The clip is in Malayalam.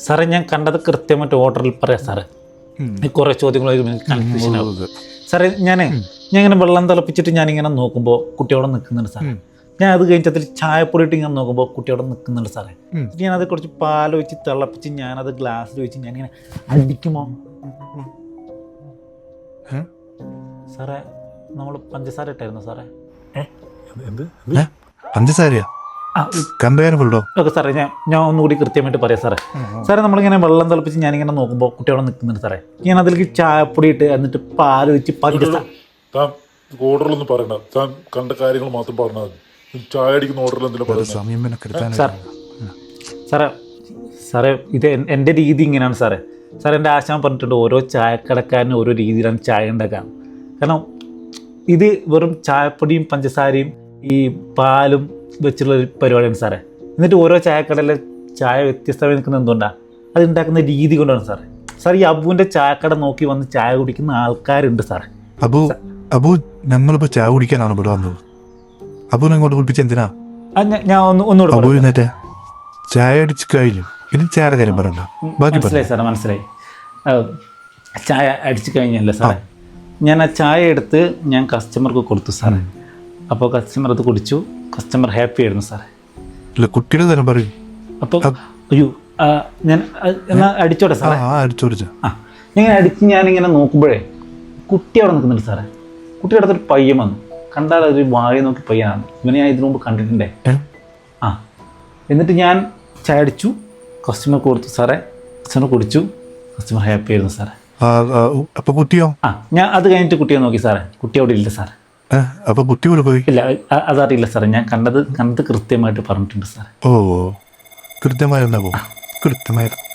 സാറേ ഞാൻ കണ്ടത് കൃത്യമായിട്ട് ഓർഡറിൽ പറയാം സാറേ. കുറേ ചോദ്യങ്ങളായിരിക്കും എനിക്ക് കൺഫ്യൂഷൻ ആവും സാറേ. ഞാൻ ഇങ്ങനെ വെള്ളം തിളപ്പിച്ചിട്ട് ഞാനിങ്ങനെ നോക്കുമ്പോൾ കുട്ടിയോടെ നിൽക്കുന്നുണ്ട് സാറേ. ഞാൻ അത് കഴിഞ്ഞിട്ട് അതിൽ ചായപ്പൊടി ഇട്ട് ഇങ്ങനെ നോക്കുമ്പോൾ കുട്ടിയോടെ നിൽക്കുന്നുണ്ട് സാറേ. ഞാനത് കുറച്ച് പാൽ ഒഴിച്ച് തിളപ്പിച്ച് ഞാനത് ഗ്ലാസ്സിൽ ഒഴിച്ച് ഞാനിങ്ങനെ അടിക്കുമോ സാറേ? നമ്മൾ പഞ്ചസാര ഇട്ടായിരുന്നു സാറേ. പഞ്ചസാരയാ? ഓക്കെ സാറേ, ഞാൻ ഒന്നുകൂടി കൃത്യമായിട്ട് പറയാം സാറേ. സാറേ നമ്മളിങ്ങനെ വെള്ളം തിളപ്പിച്ച് ഞാനിങ്ങനെ നോക്കുമ്പോൾ കുട്ടിയോടെ നിൽക്കുന്നുണ്ട് സാറേ. ഞാൻ അതിലേക്ക് ചായപ്പൊടി ഇട്ട് എന്നിട്ട് പാൽ ഒഴിച്ച് പഞ്ചസാര. ഓർഡറിലൊന്നും പറയണ്ട, താൻ കണ്ട കാര്യങ്ങൾ മാത്രം പറഞ്ഞാൽ മതി. ചായ അടിക്കുന്ന ഓർഡറിൽ എന്തിനാ സാറേ? സാറേ ഇത് എൻ്റെ രീതി ഇങ്ങനെയാണ് സാറേ. സാർ എൻ്റെ ആശാൻ പറഞ്ഞിട്ടുണ്ട്, ഓരോ ചായക്കടക്കാരനും ഓരോ രീതിയിലാണ് ചായ ഉണ്ടാക്കാൻ. കാരണം ഇത് വെറും ചായപ്പൊടിയും പഞ്ചസാരയും ഈ പാലും വെച്ചുള്ളൊരു പരിപാടിയാണ് സാറേ. എന്നിട്ട് ഓരോ ചായക്കടയിലെ ചായ വ്യത്യസ്തമായി നിൽക്കുന്നത് എന്തുകൊണ്ടാണ്? അത് ഉണ്ടാക്കുന്ന രീതി കൊണ്ടാണ് സാറേ. സാർ ഈ അബുവിൻ്റെ ചായക്കട നോക്കി വന്ന് ചായ കുടിക്കുന്ന ആൾക്കാരുണ്ട് സാറേ. അബു ഞങ്ങളിപ്പോൾ ചായ കുടിക്കാനാണ് ഇവിടെ വന്നത്. അബുവിനെ അങ്ങോട്ട് കുളിപ്പിച്ച് എന്തിനാ? ഞാൻ ഒന്നുകൂടെ അബു എന്നിട്ട് ചായ അടിച്ച് കഴിഞ്ഞു, ഇനി ചായയുടെ കാര്യം പറയണ്ട. മനസ്സിലായി സാറേ, മനസ്സിലായി. ചായ അടിച്ചു കഴിഞ്ഞല്ലേ സാറേ, ഞാൻ ആ ചായ എടുത്ത് ഞാൻ കസ്റ്റമർക്ക് കൊടുത്തു സാറേ. അപ്പോൾ കസ്റ്റമർ അത് കുടിച്ചു, കസ്റ്റമർ ഹാപ്പി ആയിരുന്നു സാറേ. ഇല്ല, കുട്ടിയുടെ തരം പറയും. അപ്പോൾ അയ്യോ ഞാൻ എന്നാൽ അടിച്ചോട്ടെ സാറേ. അടിച്ചോടിച്ച ഇങ്ങനെ അടിച്ച് ഞാനിങ്ങനെ നോക്കുമ്പോഴേ കുട്ടി അവിടെ നിൽക്കുന്നുണ്ട് സാറേ. കുട്ടിയുടെ അടുത്തൊരു പയ്യൻ വന്നു. കണ്ടാൽ അതൊരു വായ നോക്കി പയ്യനാണ്. ഇവനെ ഞാൻ ഇതിനു മുമ്പ് കണ്ടിട്ടുണ്ടേ. എന്നിട്ട് ഞാൻ ചായ അടിച്ചു, കസ്റ്റമർ കൊടുത്തു സാറേ. കസ്റ്റമർ കുടിച്ചു, കസ്റ്റമർ ഹാപ്പി ആയിരുന്നു സാറേ. അപ്പോൾ കുട്ടിയോ? ഞാൻ അത് കഴിഞ്ഞിട്ട് കുട്ടിയെ നോക്കി സാറേ. കുട്ടി അവിടെ ഇല്ല സാറേ. അപ്പോൾ കുട്ടി കൂടെ പോയി? ഇല്ല, അതറിയില്ല സാറേ. ഞാൻ കണ്ടത് കൃത്യമായിട്ട് പറഞ്ഞിട്ടുണ്ട് സാറേ. ഓ കൃത്യമായിരുന്നാ പോകും. കൃത്യമായിരുന്നു.